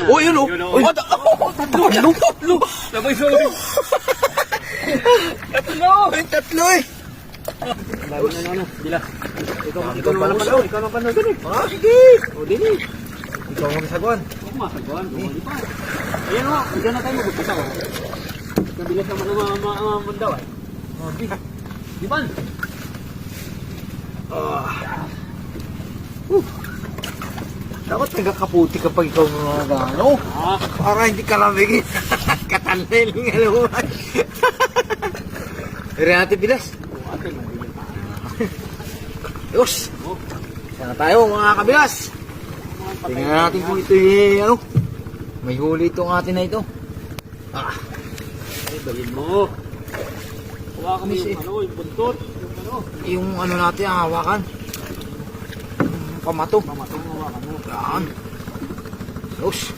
Oh, yun o. Tatlo. Labay sa labay. Tatlo eh. Ano. Bila. Ikaw naman pala. Ikaw naman pala. Ah, sige. O, dili. Ikaw ang masaguan. Huwag masagwan. Di pa. Ayan o. Diyan na tayo mag-upisa o. Nabilis naman ang mandaw eh. Di ba? Dapat nagkakaputi kapag ikaw mga gano. Para hindi ka lamigin. Katanliling alam mo. Pero natin bilas. Ate, mabilis pa. Yos. Sana tayo mga kabilas. Tingnan natin kung ito ano. May huli itong atin na ito. Ay, dalhin mo. Huwag kami yung buntot. Yung ano natin ang hawakan. Pamato. Pamatong hawakan mo. Yan. Yos.